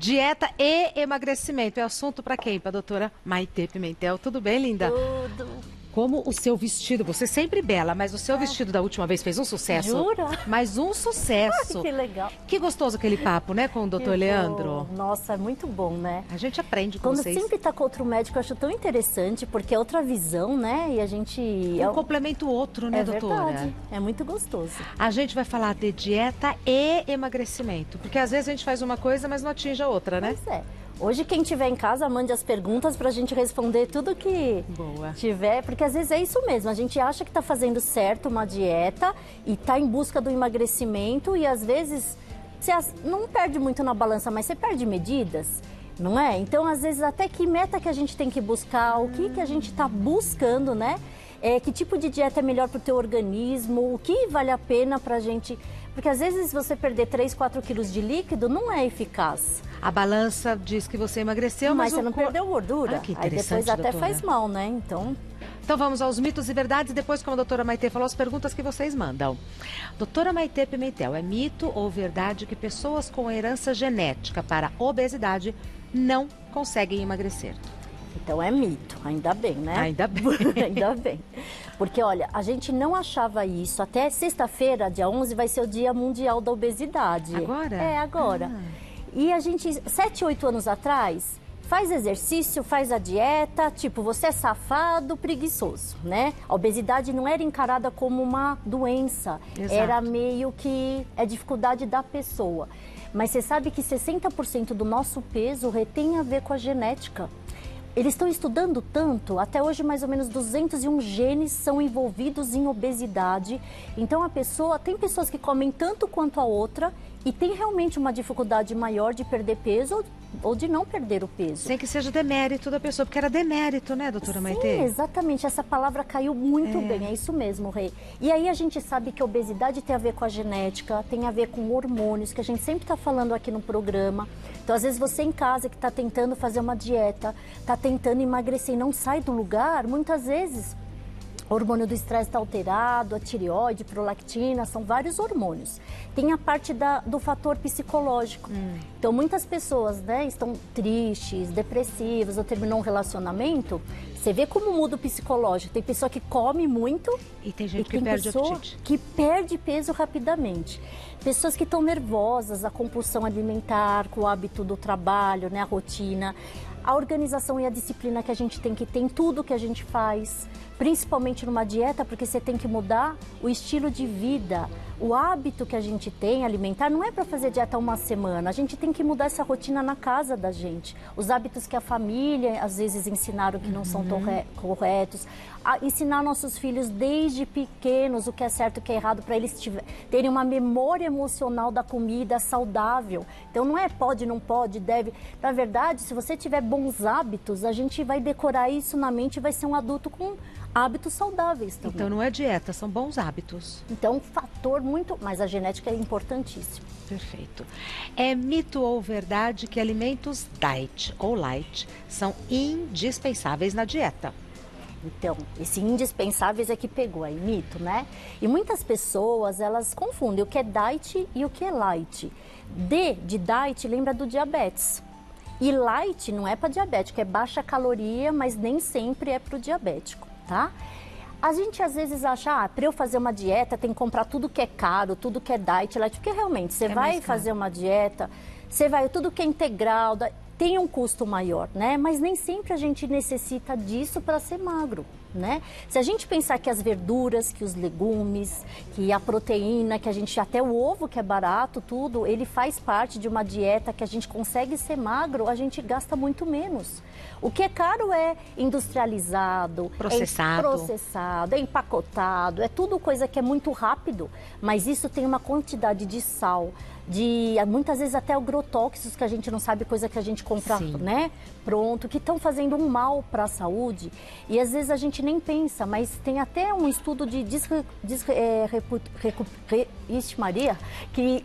Dieta e emagrecimento é assunto para quem? Para a doutora Maitê Pimentel. Tudo bem, linda? Tudo. Como o seu vestido, você sempre bela, mas o seu vestido da última vez fez um sucesso. Jura? Mas um sucesso. Ai, que legal. Que gostoso aquele papo, né, com o doutor Que Leandro. bom. Nossa, é muito bom, né? A gente aprende com Quando vocês. sempre tá com outro médico, eu acho tão interessante, porque é outra visão, né? E a gente... Um complementa o outro, né, doutora? Verdade. É muito gostoso. A gente vai falar de dieta e emagrecimento, porque às vezes a gente faz uma coisa, mas não atinge a outra, né? Pois é. Hoje, quem tiver em casa, mande as perguntas pra gente responder tudo que Boa. tiver, porque às vezes é isso mesmo, a gente acha que tá fazendo certo uma dieta e tá em busca do emagrecimento e às vezes você não perde muito na balança, mas você perde medidas, não é? Então, às vezes, até que meta que a gente tem que buscar, o que a gente tá buscando, né? Que tipo de dieta é melhor pro teu organismo, o que vale a pena pra gente... Porque às vezes você perder 3, 4 quilos de líquido não é eficaz. A balança diz que você emagreceu, Mas mas você não perdeu gordura. Ah, que Aí depois interessante, até doutora. faz mal, né? Então, vamos aos mitos e verdades, depois, como a doutora Maitê falou, as perguntas que vocês mandam. Doutora Maitê Pimentel, é mito ou verdade que pessoas com herança genética para obesidade não conseguem emagrecer? então é mito, ainda bem, né? Ainda bem. Ainda bem. Porque, olha, a gente não achava isso. Até sexta-feira, dia 11, vai ser o Dia Mundial da Obesidade. Agora? É, agora. E a gente, 7, 8 anos atrás, faz exercício, faz a dieta, tipo, você é safado, preguiçoso, né? A obesidade não era encarada como uma doença, Exato. era meio que é dificuldade da pessoa. Mas você sabe que 60% do nosso peso tem a ver com a genética. Eles estão estudando tanto, até hoje mais ou menos 201 genes são envolvidos em obesidade. Então tem pessoas que comem tanto quanto a outra e tem realmente uma dificuldade maior de perder peso ou de não perder o peso. Sem que seja demérito da pessoa, porque era demérito, né, doutora Maitê? Sim, exatamente. Essa palavra caiu muito bem, é isso mesmo, Rei. E aí a gente sabe que a obesidade tem a ver com a genética, tem a ver com hormônios, que a gente sempre está falando aqui no programa. Então, às vezes, você em casa que está tentando fazer uma dieta, está tentando emagrecer e não sai do lugar, muitas vezes o hormônio do estresse está alterado, a tireoide, prolactina, são vários hormônios. Tem a parte do fator psicológico. Então, muitas pessoas, né, estão tristes, depressivas, ou terminou um relacionamento, você vê como muda o psicológico. Tem pessoa que come muito E tem gente que perde o apetite. que perde peso rapidamente. Pessoas que estão nervosas, a compulsão alimentar, com o hábito do trabalho, né, a rotina, a organização e a disciplina que a gente tem que ter em tudo que a gente faz, principalmente numa dieta, porque você tem que mudar o estilo de vida. O hábito que a gente tem alimentar não é para fazer dieta uma semana, a gente tem que mudar essa rotina na casa da gente. Os hábitos que a família às vezes ensinaram que não são tão corretos. Ensinar nossos filhos desde pequenos o que é certo e o que é errado, para eles terem uma memória emocional da comida saudável. Então não é pode, não pode, deve. Na verdade, se você tiver bons hábitos, a gente vai decorar isso na mente e vai ser um adulto com hábitos saudáveis também. Então não é dieta, são bons hábitos. Então, um fator muito... Mas a genética é importantíssima. Perfeito. É mito ou verdade que alimentos diet ou light são indispensáveis na dieta? Então, esse indispensáveis é que pegou aí, mito, né? E muitas pessoas, elas confundem o que é diet e o que é light. De diet lembra do diabetes. E light não é para diabético, é baixa caloria, mas nem sempre é para o diabético, tá? A gente às vezes acha, para eu fazer uma dieta tem que comprar tudo que é caro, tudo que é diet, light, porque realmente você vai fazer uma dieta, você vai, tudo que é integral, tem um custo maior, né? Mas nem sempre a gente necessita disso para ser magro, né? Se a gente pensar que as verduras, que os legumes, que a proteína, que a gente, até o ovo que é barato, tudo, ele faz parte de uma dieta que a gente consegue ser magro, a gente gasta muito menos. O que é caro é industrializado, é empacotado, é tudo coisa que é muito rápido, mas isso tem uma quantidade de sal, de muitas vezes até agrotóxicos que a gente não sabe, coisa que a gente compra, né, pronto, que estão fazendo um mal para a saúde. E às vezes a gente nem pensa, mas tem até um estudo de Maria, que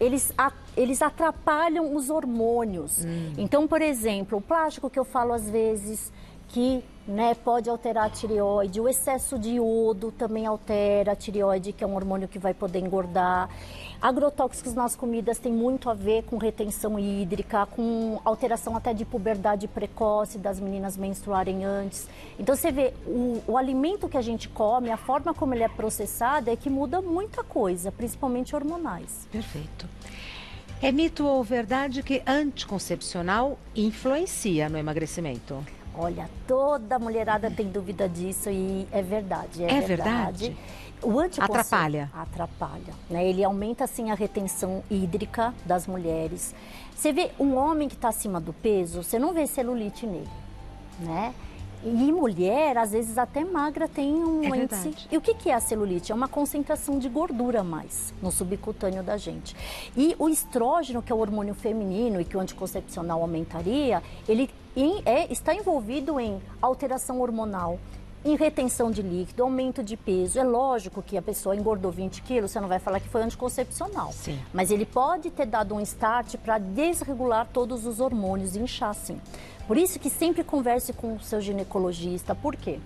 eles atrapalham os hormônios. Então, por exemplo, o plástico que eu falo às vezes, que, né, pode alterar a tireoide. O excesso de iodo também altera a tireoide, que é um hormônio que vai poder engordar. Agrotóxicos nas comidas tem muito a ver com retenção hídrica, com alteração até de puberdade precoce, das meninas menstruarem antes. Então você vê, o alimento que a gente come, a forma como ele é processado é que muda muita coisa, principalmente hormonais. Perfeito. É mito ou verdade que anticoncepcional influencia no emagrecimento? Olha, toda mulherada tem dúvida disso e é verdade. É verdade? O Atrapalha? Atrapalha, né? Ele aumenta, assim, a retenção hídrica das mulheres. Você vê um homem que está acima do peso, você não vê celulite nele, né? E mulher, às vezes até magra, tem um índice... Verdade. E o que é a celulite? É uma concentração de gordura a mais no subcutâneo da gente. E o estrógeno, que é o hormônio feminino e que o anticoncepcional aumentaria, ele está envolvido em alteração hormonal, em retenção de líquido, aumento de peso. É lógico que a pessoa engordou 20 quilos, você não vai falar que foi anticoncepcional. Sim. Mas ele pode ter dado um start para desregular todos os hormônios e inchar, sim. Por isso que sempre converse com o seu ginecologista. Por quê?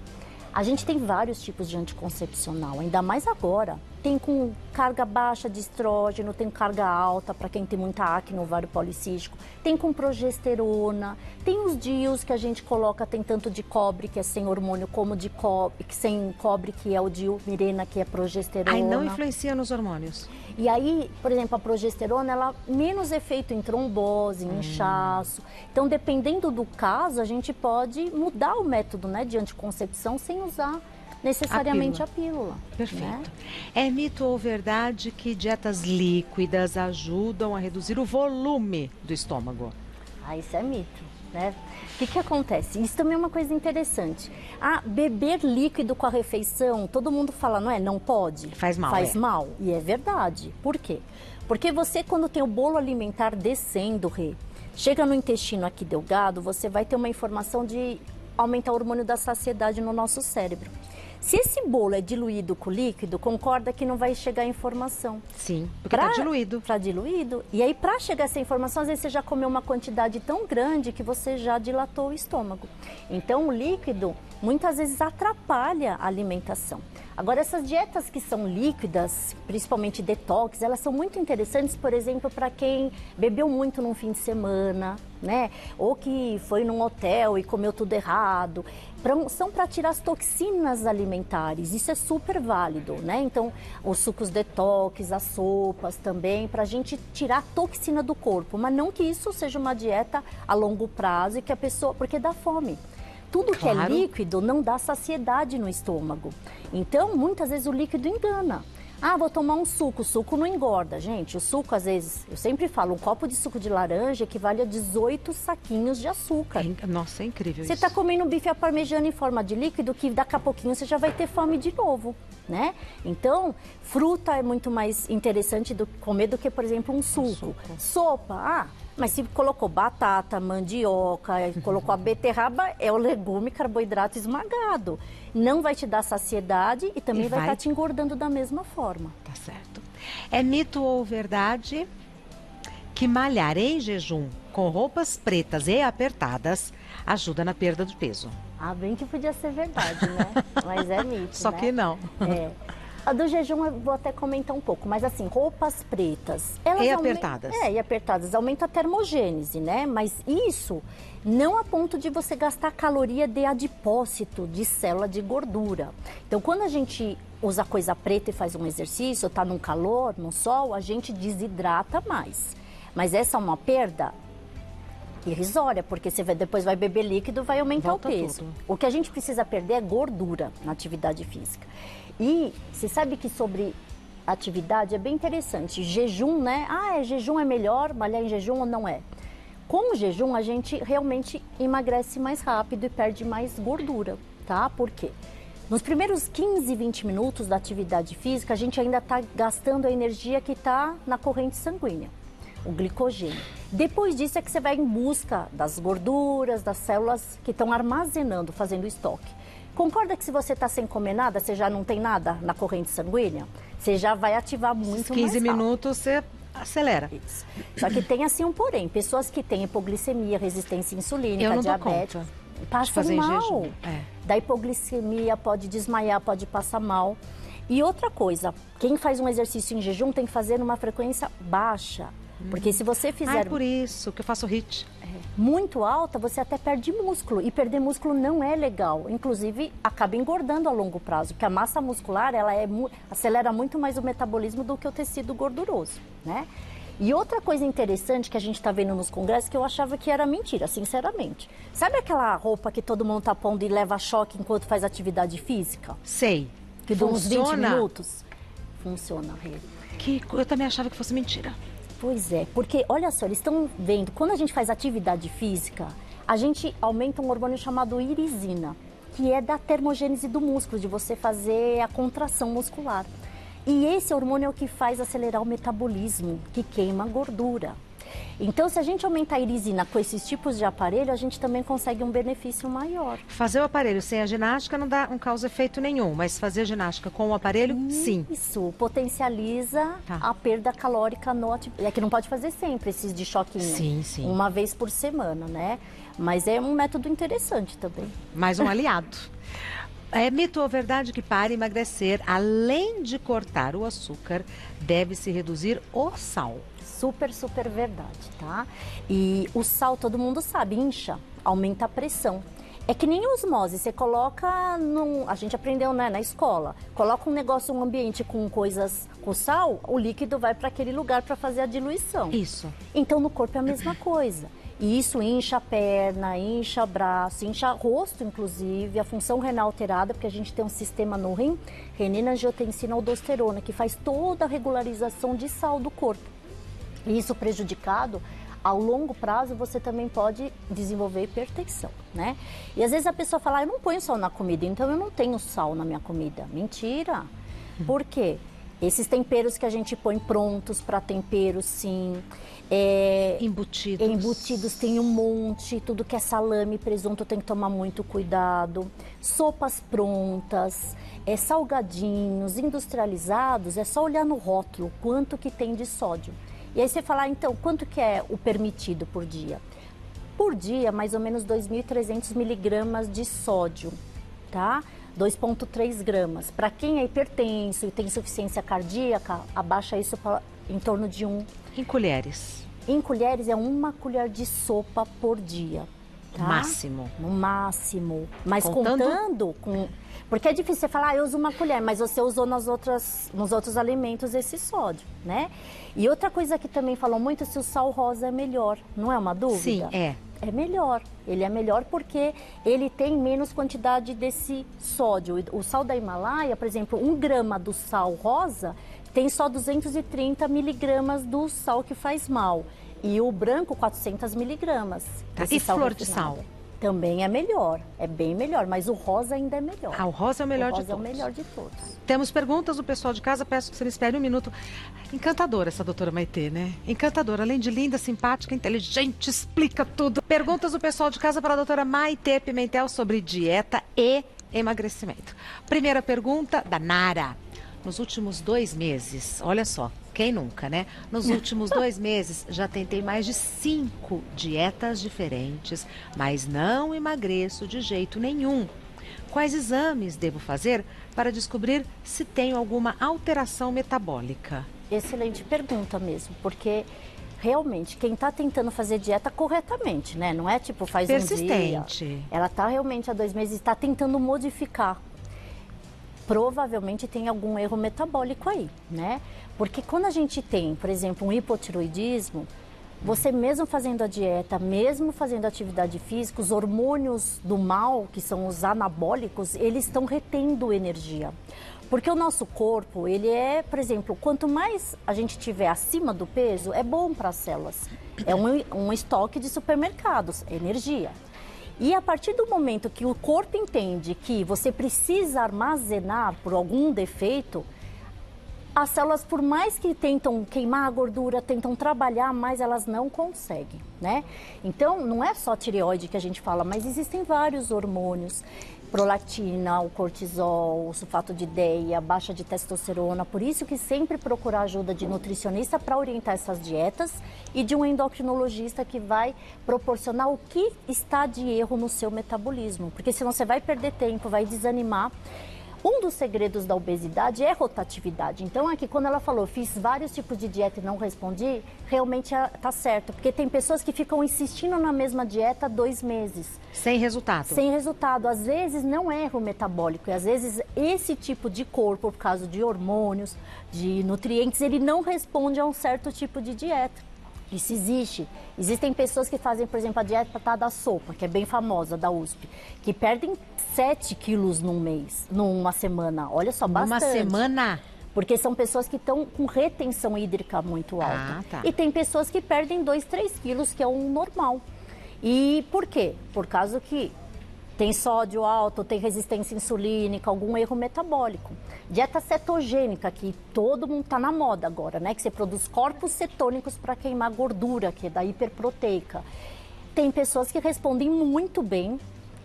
A gente tem vários tipos de anticoncepcional, ainda mais agora. Tem com carga baixa de estrógeno, tem carga alta para quem tem muita acne, ovário policístico. Tem com progesterona, tem os DIUs que a gente coloca, tem tanto de cobre, que é sem hormônio, como de cobre, sem cobre, que é o DIU Mirena, que é progesterona. Aí não influencia nos hormônios? E aí, por exemplo, a progesterona, ela menos efeito em trombose, em inchaço. Então, dependendo do caso, a gente pode mudar o método, né, de anticoncepção sem usar necessariamente a pílula. Perfeito. Né? É mito ou verdade que dietas líquidas ajudam a reduzir o volume do estômago? Ah, isso é mito, né? O que acontece? Isso também é uma coisa interessante. Ah, beber líquido com a refeição, todo mundo fala, não é? Não pode? Faz mal. Faz mal. E é verdade. Por quê? Porque você, quando tem o bolo alimentar descendo, chega no intestino aqui delgado, você vai ter uma informação de aumentar o hormônio da saciedade no nosso cérebro. Se esse bolo é diluído com líquido, concorda que não vai chegar a informação. Sim, porque está diluído. Está diluído. E aí, para chegar essa informação, às vezes você já comeu uma quantidade tão grande que você já dilatou o estômago. Então, o líquido, muitas vezes, atrapalha a alimentação. Agora, essas dietas que são líquidas, principalmente detox, elas são muito interessantes, por exemplo, para quem bebeu muito num fim de semana, né? Ou que foi num hotel e comeu tudo errado. São para tirar as toxinas alimentares, isso é super válido, né? Então, os sucos detox, as sopas também, para a gente tirar a toxina do corpo, mas não que isso seja uma dieta a longo prazo e que a pessoa, porque dá fome. Tudo que é líquido não dá saciedade no estômago. Então, muitas vezes o líquido engana. Ah, vou tomar um suco. O suco não engorda, gente. O suco, às vezes, eu sempre falo, um copo de suco de laranja equivale a 18 saquinhos de açúcar. Nossa, é incrível isso. Você está comendo um bife à parmegiana em forma de líquido, que daqui a pouquinho você já vai ter fome de novo, né? Então, fruta é muito mais interessante comer do que, por exemplo, um suco. Sopa, mas se colocou batata, mandioca, colocou a beterraba, é o legume, carboidrato esmagado. Não vai te dar saciedade e também vai estar te engordando da mesma forma. Tá certo. É mito ou verdade que malhar em jejum com roupas pretas e apertadas ajuda na perda do peso? Ah, bem que podia ser verdade, né? Mas é mito, Só que não. É. A do jejum eu vou até comentar um pouco, mas assim, roupas pretas... apertadas. E apertadas. Aumenta a termogênese, né? Mas isso não a ponto de você gastar caloria de adipócito, de célula de gordura. Então, quando a gente usa coisa preta e faz um exercício, tá num calor, no sol, a gente desidrata mais. Mas essa é uma perda irrisória, porque você depois vai beber líquido, vai aumentar o peso. Tudo. O que a gente precisa perder é gordura na atividade física. E você sabe que sobre atividade é bem interessante. Jejum, né? Jejum é melhor, malhar em jejum ou não é? Com o jejum, a gente realmente emagrece mais rápido e perde mais gordura, tá? Por quê? Nos primeiros 15, 20 minutos da atividade física, a gente ainda está gastando a energia que está na corrente sanguínea, o glicogênio. Depois disso é que você vai em busca das gorduras, das células que estão armazenando, fazendo estoque. Concorda que se você está sem comer nada, você já não tem nada na corrente sanguínea? Você já vai ativar muito mais rápido. 15 minutos você acelera. Isso. Só que tem assim um porém. Pessoas que têm hipoglicemia, resistência insulínica, diabetes. Passa fazer em mal. jejum. Da hipoglicemia, pode desmaiar, pode passar mal. E outra coisa, quem faz um exercício em jejum tem que fazer numa frequência baixa. Porque se você fizer... É por isso que eu faço HIIT. Muito alta, você até perde músculo. E perder músculo não é legal. Inclusive, acaba engordando a longo prazo. Porque a massa muscular, ela acelera muito mais o metabolismo do que o tecido gorduroso, né? E outra coisa interessante que a gente está vendo nos congressos, que eu achava que era mentira, sinceramente. Sabe aquela roupa que todo mundo tá pondo e leva choque enquanto faz atividade física? Sei. Que dura uns 20 minutos? Funciona, Rê. Que eu também achava que fosse mentira. Pois é, porque olha só, eles estão vendo, quando a gente faz atividade física, a gente aumenta um hormônio chamado irisina, que é da termogênese do músculo, de você fazer a contração muscular. E esse hormônio é o que faz acelerar o metabolismo, que queima a gordura. Então, se a gente aumentar a irisina com esses tipos de aparelho, a gente também consegue um benefício maior. Fazer o aparelho sem a ginástica não causa efeito nenhum, mas fazer a ginástica com o aparelho, sim. Isso, potencializa a perda calórica no atividade. É que não pode fazer sempre esses de choquinho. Sim, sim. Uma vez por semana, né? Mas é um método interessante também. Mais um aliado. É mito ou verdade que para emagrecer, além de cortar o açúcar, deve-se reduzir o sal? Super, super verdade, tá? E o sal, todo mundo sabe, incha, aumenta a pressão. É que nem osmose, você coloca, a gente aprendeu, né, na escola, coloca um negócio, um ambiente com coisas, com sal, o líquido vai para aquele lugar para fazer a diluição. Isso. Então no corpo é a mesma coisa. E isso incha a perna, incha o braço, incha o rosto, inclusive, a função renal alterada, porque a gente tem um sistema no rim, renina, angiotensina, aldosterona, que faz toda a regularização de sal do corpo. E isso prejudicado, ao longo prazo você também pode desenvolver hipertensão, né? E às vezes a pessoa fala, eu não ponho sal na comida, então eu não tenho sal na minha comida. Mentira! Por quê? Esses temperos que a gente põe prontos para tempero, sim. Embutidos. Embutidos tem um monte, tudo que é salame, presunto tem que tomar muito cuidado. Sopas prontas, salgadinhos, industrializados, é só olhar no rótulo quanto que tem de sódio. E aí você fala, então, quanto que é o permitido por dia? Por dia, mais ou menos 2.300 miligramas de sódio, tá? 2,3 gramas. Para quem é hipertenso e tem insuficiência cardíaca, abaixa isso pra, em torno de 1. Em colheres? Em colheres é 1 colher de sopa por dia. Tá? Máximo? No máximo. Mas contando com... Porque é difícil você falar, eu uso 1 colher, mas você usou nos outros alimentos esse sódio, né? E outra coisa que também falam muito, se o sal rosa é melhor. Não é uma dúvida? Sim, é. É melhor. Ele é melhor porque ele tem menos quantidade desse sódio. O sal da Himalaia, por exemplo, 1 grama do sal rosa tem só 230 miligramas do sal que faz mal. E o branco, 400 miligramas. Tá. E flor de sal? Também é melhor, é bem melhor, mas o rosa ainda é melhor. Ah, o rosa é o melhor de todos. O rosa é o melhor de todos. Temos perguntas do pessoal de casa, peço que você me espere um minuto. Encantadora essa doutora Maitê, né? Encantadora, além de linda, simpática, inteligente, explica tudo. Perguntas do pessoal de casa para a doutora Maitê Pimentel sobre dieta e emagrecimento. Primeira pergunta da Nara. Nos últimos 2 meses, olha só, quem nunca, né? Nos últimos 2 meses, já tentei mais de 5 dietas diferentes, mas não emagreço de jeito nenhum. Quais exames devo fazer para descobrir se tenho alguma alteração metabólica? Excelente pergunta mesmo, porque realmente quem está tentando fazer dieta corretamente, né? Não é tipo faz um dia. Persistente. Ela está realmente há 2 meses e está tentando modificar. Provavelmente tem algum erro metabólico aí, né? Porque quando a gente tem, por exemplo, um hipotiroidismo, você mesmo fazendo a dieta, mesmo fazendo atividade física, os hormônios do mal, que são os anabólicos, eles estão retendo energia. Porque o nosso corpo, ele é, por exemplo, quanto mais a gente tiver acima do peso, é bom para as células. É um estoque de supermercados, é energia. E a partir do momento que o corpo entende que você precisa armazenar por algum defeito, as células, por mais que tentam queimar a gordura, tentam trabalhar, mas elas não conseguem, né? Então, não é só tireoide que a gente fala, mas existem vários hormônios. Prolactina, o cortisol, o sulfato de ideia, baixa de testosterona. Por isso que sempre procurar ajuda de nutricionista para orientar essas dietas e de um endocrinologista que vai proporcionar o que está de erro no seu metabolismo. Porque senão você vai perder tempo, vai desanimar. Um dos segredos da obesidade é rotatividade. Então, aqui, quando ela falou, fiz vários tipos de dieta e não respondi, realmente está certo. Porque tem pessoas que ficam insistindo na mesma dieta 2 meses. Sem resultado. Sem resultado. Às vezes, não é erro metabólico. E, às vezes, esse tipo de corpo, por causa de hormônios, de nutrientes, ele não responde a um certo tipo de dieta. Isso existe. Existem pessoas que fazem, por exemplo, a dieta da sopa, que é bem famosa, da USP, que perdem 7 quilos num mês, numa semana. Olha só, bastante. Numa semana? Porque são pessoas que estão com retenção hídrica muito alta. Ah, tá. E tem pessoas que perdem 2, 3 quilos, que é o normal. E por quê? Por causa que tem sódio alto, tem resistência insulínica, algum erro metabólico. Dieta cetogênica, que todo mundo está na moda agora, né? Que você produz corpos cetônicos para queimar gordura, que é da hiperproteica. Tem pessoas que respondem muito bem.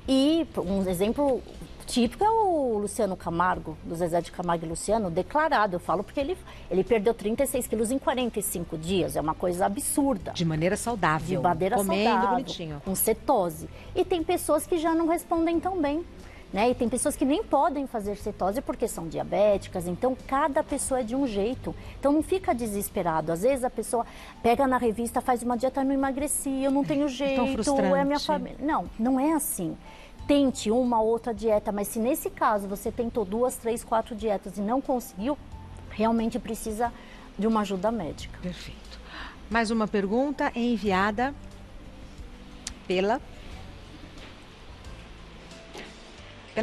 E um exemplo típico é o Luciano Camargo, do Zezé de Camargo e Luciano, declarado. Eu falo porque ele perdeu 36 quilos em 45 dias. É uma coisa absurda. De maneira saudável. De maneira saudável, bonitinho. Com cetose. E tem pessoas que já não respondem tão bem. Né? E tem pessoas que nem podem fazer cetose porque são diabéticas. Então, cada pessoa é de um jeito. Então, não fica desesperado. Às vezes, a pessoa pega na revista, faz uma dieta, não emagreci, eu não tenho jeito, tão frustrante. é minha família. Não, não é assim. Tente uma outra dieta, mas se nesse caso você tentou 2, 3, 4 dietas e não conseguiu, realmente precisa de uma ajuda médica. Perfeito. Mais uma pergunta enviada pela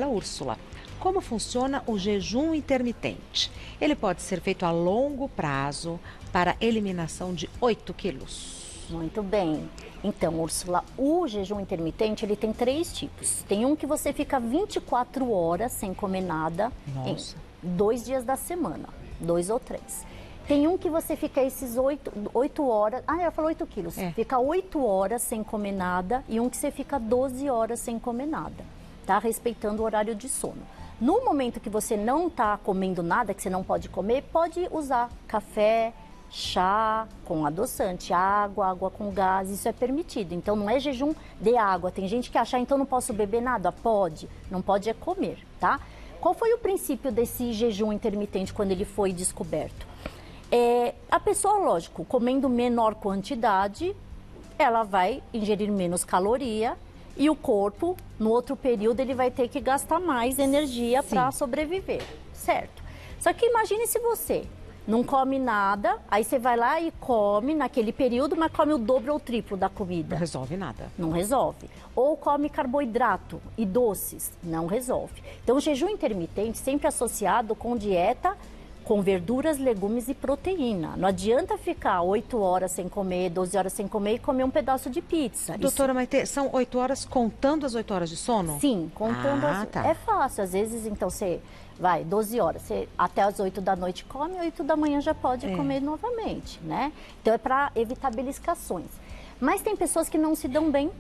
Úrsula. Como funciona o jejum intermitente? Ele pode ser feito a longo prazo para eliminação de 8 quilos. Muito bem. Então, Úrsula, o jejum intermitente, ele tem 3 tipos. Tem um que você fica 24 horas sem comer nada, em 2 dias da semana, 2 ou 3. Tem um que você fica esses 8 horas... Ah, ela falou 8 quilos. Fica 8 horas sem comer nada e um que você fica 12 horas sem comer nada, tá? Respeitando o horário de sono. No momento que você não está comendo nada, que você não pode comer, pode usar café, chá com adoçante, água com gás, isso é permitido. Então, não é jejum de água. Tem gente que acha, então não posso beber nada? Pode. Não pode é comer, tá? Qual foi o princípio desse jejum intermitente quando ele foi descoberto? A pessoa, lógico, comendo menor quantidade, ela vai ingerir menos caloria e o corpo, no outro período, ele vai ter que gastar mais energia para sobreviver, certo? Só que imagine se você não come nada, aí você vai lá e come naquele período, mas come o dobro ou o triplo da comida. Não resolve nada. Não resolve. Ou come carboidrato e doces, não resolve. Então, o jejum intermitente sempre associado com dieta com verduras, legumes e proteína. Não adianta ficar 8 horas sem comer, 12 horas sem comer e comer um pedaço de pizza. Doutora Maitê, são 8 horas contando as 8 horas de sono? Sim, contando tá. É fácil, às vezes, então você vai 12 horas, você até as 8 da noite come, 8 da manhã já pode comer novamente, né? Então é para evitar beliscações. Mas tem pessoas que não se dão bem.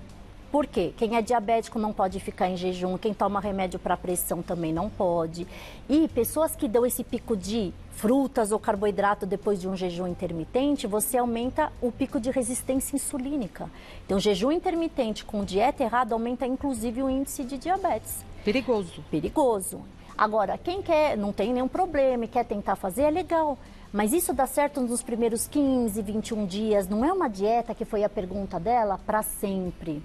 Por quê? Quem é diabético não pode ficar em jejum, quem toma remédio para pressão também não pode. E pessoas que dão esse pico de frutas ou carboidrato depois de um jejum intermitente, você aumenta o pico de resistência insulínica. Então, jejum intermitente com dieta errada aumenta inclusive o índice de diabetes. Perigoso. Perigoso. Agora, quem quer, não tem nenhum problema e quer tentar fazer, é legal. Mas isso dá certo nos primeiros 15, 21 dias. Não é uma dieta, que foi a pergunta dela, para sempre.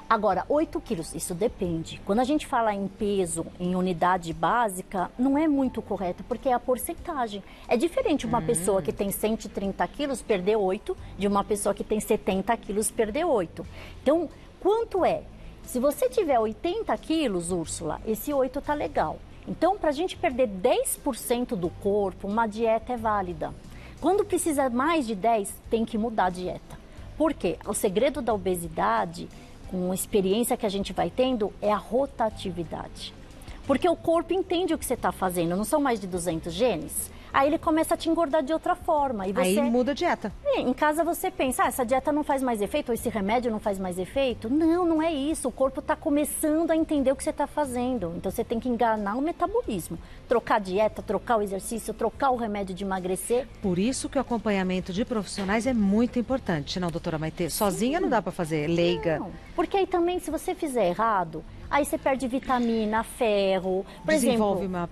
Agora, 8 quilos, isso depende. Quando a gente fala em peso, em unidade básica, não é muito correto, porque é a porcentagem. É diferente uma pessoa que tem 130 quilos perder 8, de uma pessoa que tem 70 quilos perder 8. Então, quanto é? Se você tiver 80 quilos, Úrsula, esse 8 tá legal. Então, para a gente perder 10% do corpo, uma dieta é válida. Quando precisa mais de 10, tem que mudar a dieta. Por quê? O segredo da obesidade, com a experiência que a gente vai tendo, é a rotatividade. Porque o corpo entende o que você está fazendo, não são mais de 200 genes? Aí ele começa a te engordar de outra forma. E você... Aí muda a dieta. Em casa você pensa, essa dieta não faz mais efeito, ou esse remédio não faz mais efeito. Não, não é isso. O corpo está começando a entender o que você está fazendo. Então você tem que enganar o metabolismo. Trocar a dieta, trocar o exercício, trocar o remédio de emagrecer. Por isso que o acompanhamento de profissionais é muito importante, não, doutora Maitê? Sozinha não dá para fazer, leiga. Não, porque aí também, se você fizer errado, aí você perde vitamina, ferro, por Desenvolve exemplo,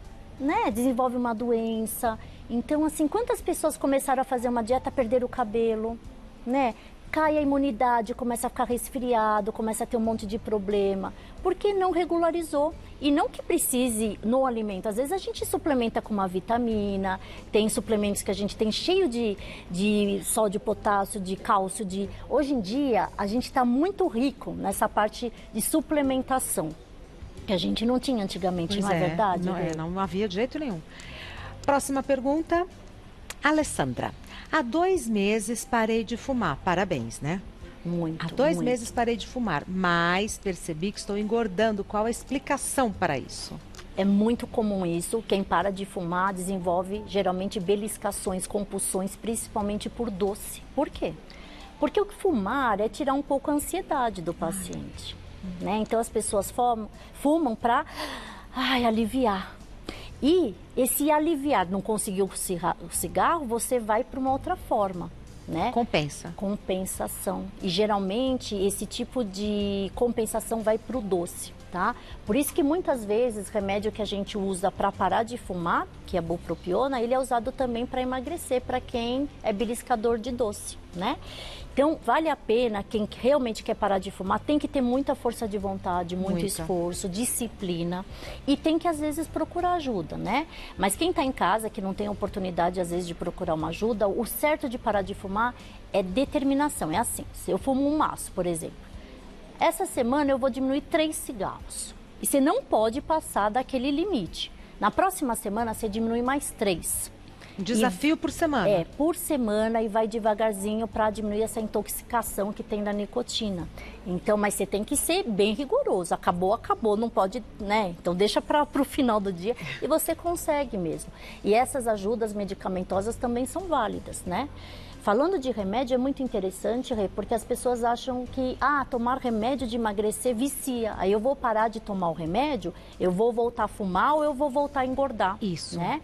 desenvolve uma doença. Então, assim, quantas pessoas começaram a fazer uma dieta, perder o cabelo, né? Cai a imunidade, começa a ficar resfriado, começa a ter um monte de problema, porque não regularizou. E não que precise no alimento, às vezes a gente suplementa com uma vitamina, tem suplementos que a gente tem cheio de sódio, potássio, de cálcio, Hoje em dia, a gente está muito rico nessa parte de suplementação, que a gente não tinha antigamente, Pois não é verdade? Não havia de jeito nenhum. Próxima pergunta, Alessandra. Há 2 meses parei de fumar. Parabéns, né? Muito, Há 2 muito. meses parei de fumar, mas percebi que estou engordando. Qual a explicação para isso? É muito comum isso. Quem para de fumar desenvolve geralmente beliscações, compulsões, principalmente por doce. Por quê? Porque o fumar é tirar um pouco a ansiedade do paciente, né? Então as pessoas fumam para aliviar. E esse aliviar, não conseguiu o cigarro, você vai para uma outra forma, né? Compensa. Compensação. E geralmente esse tipo de compensação vai para o doce, tá? Por isso que muitas vezes remédio que a gente usa para parar de fumar, que é a bupropiona, ele é usado também para emagrecer, para quem é beliscador de doce, né? Então, vale a pena, quem realmente quer parar de fumar, tem que ter muita força de vontade, muito esforço, disciplina e tem que, às vezes, procurar ajuda, né? Mas quem está em casa, que não tem oportunidade, às vezes, de procurar uma ajuda, o certo de parar de fumar é determinação. É assim, se eu fumo um maço, por exemplo, essa semana eu vou diminuir 3 cigarros. E você não pode passar daquele limite. Na próxima semana, você diminui mais 3. Um desafio por semana. É, por semana e vai devagarzinho para diminuir essa intoxicação que tem da nicotina. Então, mas você tem que ser bem rigoroso. Acabou, não pode, né? Então deixa para o final do dia e você consegue mesmo. E essas ajudas medicamentosas também são válidas, né? Falando de remédio, é muito interessante, Rê, porque as pessoas acham que, tomar remédio de emagrecer vicia. Aí eu vou parar de tomar o remédio, eu vou voltar a fumar ou eu vou voltar a engordar. Isso. Né?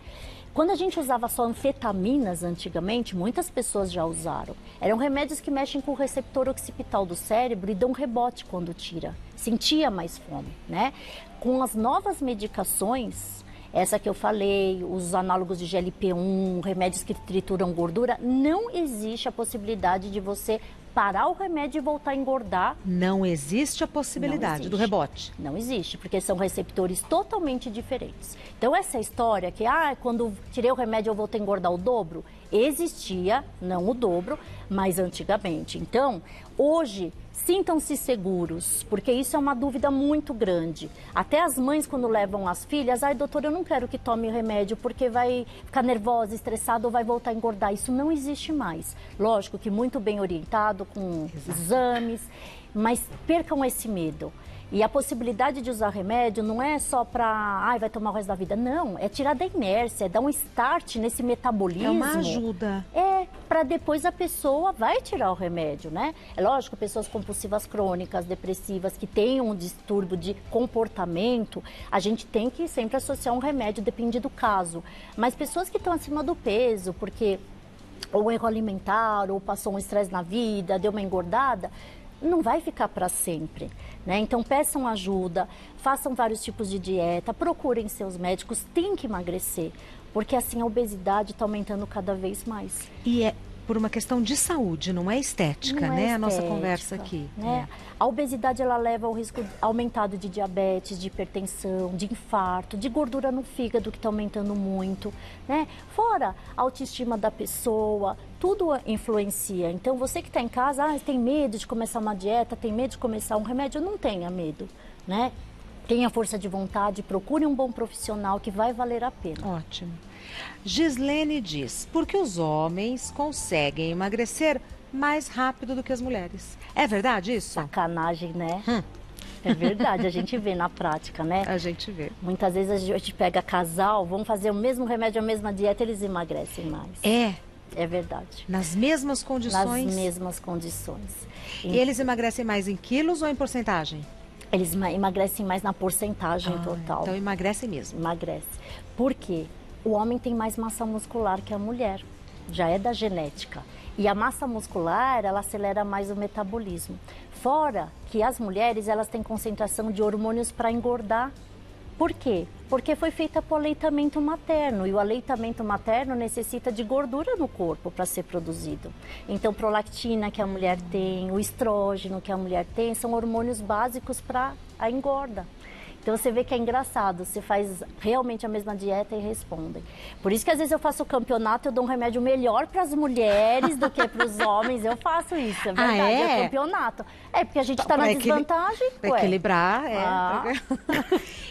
Quando a gente usava só anfetaminas antigamente, muitas pessoas já usaram. Eram remédios que mexem com o receptor occipital do cérebro e dão rebote quando tira. Sentia mais fome, né? Com as novas medicações, essa que eu falei, os análogos de GLP-1, remédios que trituram gordura, não existe a possibilidade de você parar o remédio e voltar a engordar. Não existe a possibilidade do rebote. Não existe, porque são receptores totalmente diferentes. Então, essa história que, quando tirei o remédio eu voltei a engordar o dobro, existia, não o dobro, mas antigamente. Então, hoje, sintam-se seguros, porque isso é uma dúvida muito grande. Até as mães, quando levam as filhas, doutora, eu não quero que tome remédio porque vai ficar nervosa, estressada ou vai voltar a engordar. Isso não existe mais. Lógico que muito bem orientado, com exames, mas percam esse medo. E a possibilidade de usar remédio não é só para, vai tomar o resto da vida. Não, é tirar da inércia, é dar um start nesse metabolismo. É uma ajuda. Para depois a pessoa vai tirar o remédio, né? É lógico, pessoas compulsivas crônicas, depressivas, que têm um distúrbio de comportamento, a gente tem que sempre associar um remédio, depende do caso. Mas pessoas que estão acima do peso, porque ou erro alimentar, ou passou um estresse na vida, deu uma engordada, não vai ficar para sempre, né? Então peçam ajuda, façam vários tipos de dieta, procurem seus médicos, tem que emagrecer, porque assim a obesidade está aumentando cada vez mais. E é por uma questão de saúde, não é estética, não né? É a nossa estética, conversa aqui. Né? A obesidade ela leva ao risco aumentado de diabetes, de hipertensão, de infarto, de gordura no fígado que está aumentando muito, né? Fora a autoestima da pessoa, tudo influencia. Então você que está em casa, tem medo de começar uma dieta, tem medo de começar um remédio, não tenha medo, né? Tenha força de vontade, procure um bom profissional que vai valer a pena. Ótimo. Gislene diz, por que os homens conseguem emagrecer mais rápido do que as mulheres? É verdade isso? Sacanagem, né? É verdade, a gente vê na prática, né? A gente vê. Muitas vezes a gente pega casal, vão fazer o mesmo remédio, a mesma dieta, eles emagrecem mais. É verdade. Nas mesmas condições? Nas mesmas condições. E eles emagrecem mais em quilos ou em porcentagem? Eles emagrecem mais na porcentagem total. Então emagrece mesmo. Emagrece. Por quê? O homem tem mais massa muscular que a mulher. Já é da genética. E a massa muscular, ela acelera mais o metabolismo. Fora que as mulheres, elas têm concentração de hormônios para engordar. Por quê? Porque foi feita por aleitamento materno e o aleitamento materno necessita de gordura no corpo para ser produzido. Então, prolactina que a mulher tem, o estrógeno que a mulher tem, são hormônios básicos para a engorda. Então você vê que é engraçado, você faz realmente a mesma dieta e respondem. Por isso que às vezes eu faço o campeonato, eu dou um remédio melhor para as mulheres do que para os homens. Eu faço isso, é verdade, é campeonato. É porque a gente está na desvantagem. Para equilibrar,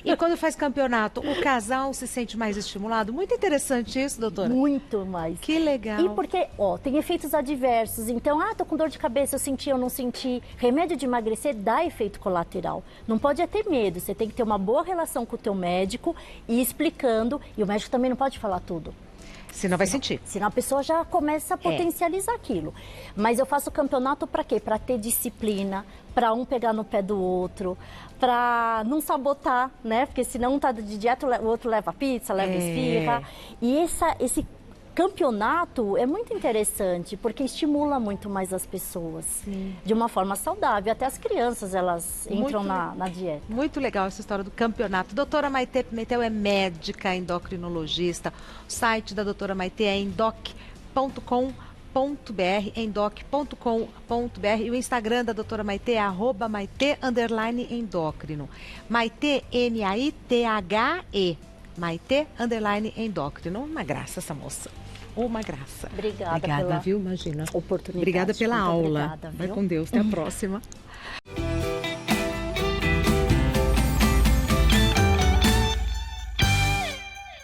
E quando faz campeonato, o casal se sente mais estimulado? Muito interessante isso, doutora. Muito mais. Que legal. E porque, tem efeitos adversos. Então, tô com dor de cabeça, eu senti, eu não senti. Remédio de emagrecer dá efeito colateral. Não pode ter medo, você tem que ter uma boa relação com o teu médico e explicando. E o médico também não pode falar tudo. Senão vai sentir. Senão a pessoa já começa a potencializar aquilo. Mas eu faço campeonato para quê? Para ter disciplina, para um pegar no pé do outro, para não sabotar, né? Porque senão um tá de dieta, o outro leva pizza, leva esfirra. E esse campeonato é muito interessante, porque estimula muito mais as pessoas. Sim. De uma forma saudável. Até as crianças, elas entram na dieta. Muito legal essa história do campeonato. Doutora Maitê Pimentel é médica endocrinologista. O site da doutora Maitê é endoc.com.br, endoc.com.br, e o Instagram da doutora Maitê é @maitê_endócrino. Maitê, M-A-I-T-H-E. Maitê_endócrino. Uma graça essa moça. Uma graça. Obrigada pela viu? Imagina. Oportunidade. Obrigada pela aula. Obrigada, Vai com Deus. Até a próxima.